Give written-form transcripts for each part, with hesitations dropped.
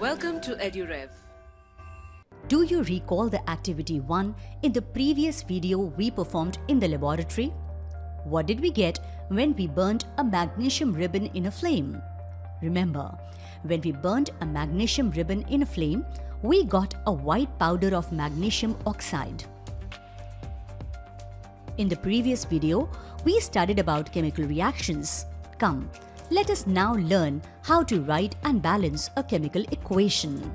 Welcome to EduRev. Do you recall the activity 1 in the previous video we performed in the laboratory? What did we get when we burnt a magnesium ribbon in a flame? Remember, when we burnt a magnesium ribbon in a flame, we got a white powder of magnesium oxide. In the previous video, we studied about chemical reactions. Come, let us now learn how to write and balance a chemical equation.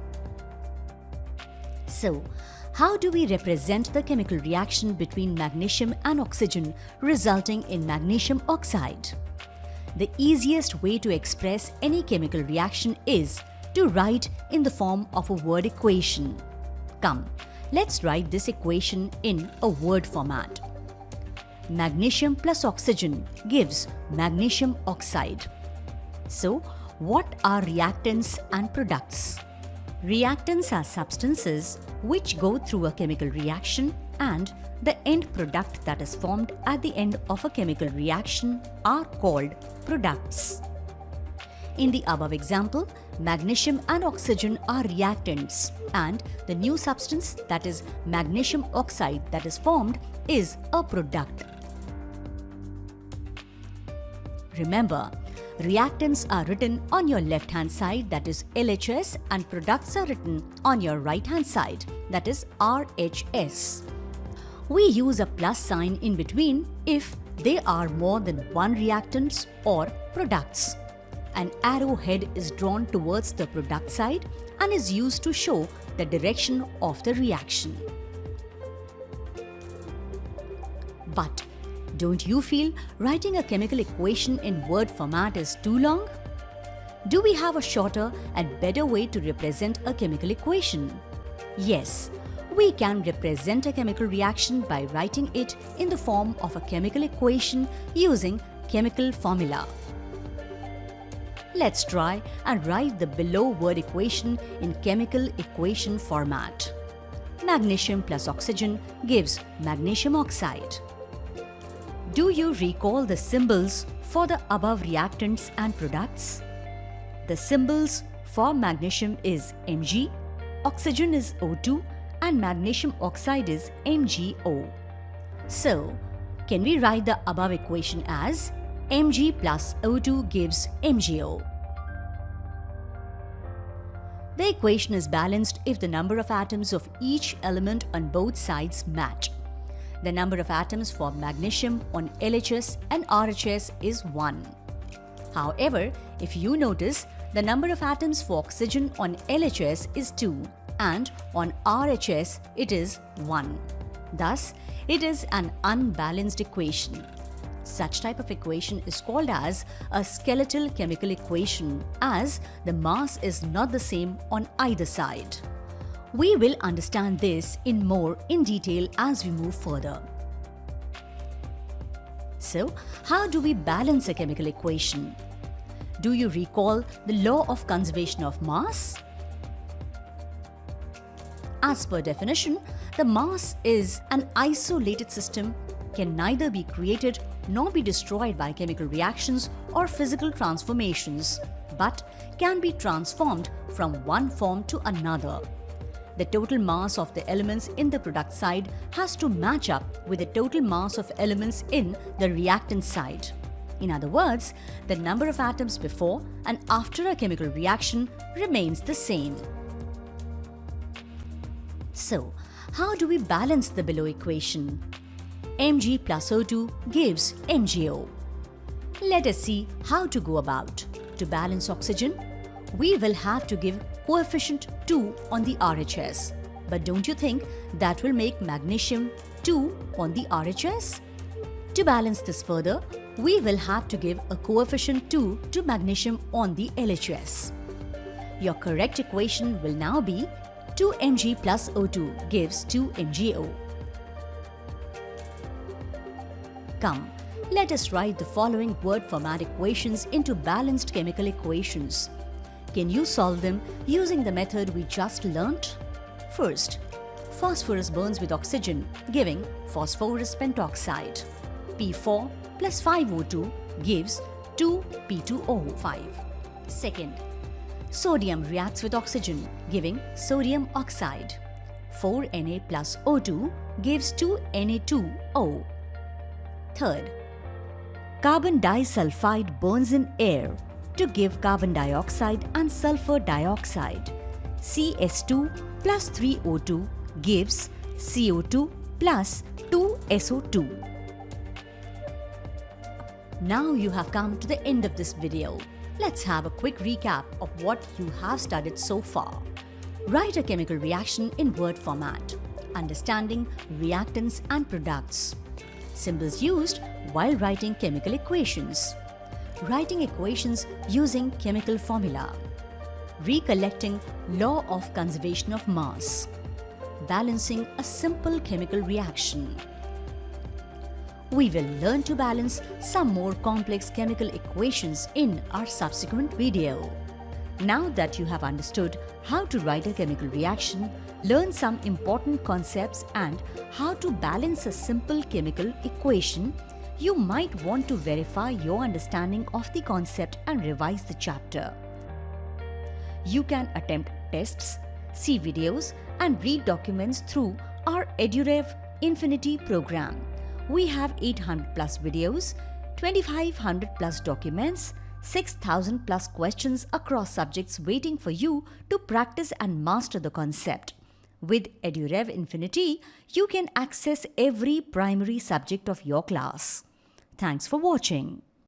So, how do we represent the chemical reaction between magnesium and oxygen resulting in magnesium oxide? The easiest way to express any chemical reaction is to write in the form of a word equation. Come, let's write this equation in a word format. Magnesium plus oxygen gives magnesium oxide. So, what are reactants and products? Reactants are substances which go through a chemical reaction, and the end product that is formed at the end of a chemical reaction are called products. In the above example, magnesium and oxygen are reactants, and the new substance, that is magnesium oxide, that is formed is a product. Remember, reactants are written on your left-hand side, that is LHS, and products are written on your right-hand side, that is RHS. We use a plus sign in between if they are more than one reactants or products. An arrowhead is drawn towards the product side and is used to show the direction of the reaction. But don't you feel writing a chemical equation in word format is too long? Do we have a shorter and better way to represent a chemical equation? Yes, we can represent a chemical reaction by writing it in the form of a chemical equation using chemical formula. Let's try and write the below word equation in chemical equation format. Magnesium plus oxygen gives magnesium oxide. Do you recall the symbols for the above reactants and products? The symbols for magnesium is Mg, oxygen is O2, and magnesium oxide is MgO. So, can we write the above equation as Mg plus O2 gives MgO? The equation is balanced if the number of atoms of each element on both sides match. The number of atoms for magnesium on LHS and RHS is 1. However, if you notice, the number of atoms for oxygen on LHS is 2 and on RHS it is 1. Thus, it is an unbalanced equation. Such type of equation is called as a skeletal chemical equation, as the mass is not the same on either side. We will understand this more in detail as we move further. So, how do we balance a chemical equation? Do you recall the law of conservation of mass? As per definition, the mass is an isolated system, can neither be created nor be destroyed by chemical reactions or physical transformations, but can be transformed from one form to another. The total mass of the elements in the product side has to match up with the total mass of elements in the reactant side. In other words, the number of atoms before and after a chemical reaction remains the same. So, how do we balance the below equation? Mg plus O2 gives MgO. Let us see how to go about. To balance oxygen, we will have to give coefficient 2 on the RHS. But don't you think that will make magnesium 2 on the RHS? To balance this further, we will have to give a coefficient 2 to magnesium on the LHS. Your correct equation will now be 2Mg plus O2 gives 2MgO. Come, let us write the following word format equations into balanced chemical equations. Can you solve them using the method we just learnt? First, phosphorus burns with oxygen, giving phosphorus pentoxide. P4 plus 5O2 gives 2P2O5. Second, Sodium reacts with oxygen, giving sodium oxide. 4Na plus O2 gives 2Na2O. Third, carbon disulfide burns in air to give carbon dioxide and sulfur dioxide. CS2 plus 3O2 gives CO2 plus 2SO2. Now you have come to the end of this video. Let's have a quick recap of what you have studied so far. Write a chemical reaction in word format. Understanding reactants and products. Symbols used while writing chemical equations. Writing equations using chemical formula. Recollecting law of conservation of mass. Balancing a simple chemical reaction. We will learn to balance some more complex chemical equations in our subsequent video. Now that you have understood how to write a chemical reaction, learn some important concepts and how to balance a simple chemical equation, you might want to verify your understanding of the concept and revise the chapter. You can attempt tests, see videos and read documents through our EduRev Infinity program. We have 800 plus videos, 2500 plus documents, 6,000 plus questions across subjects waiting for you to practice and master the concept. With EduRev Infinity, you can access every primary subject of your class. Thanks for watching.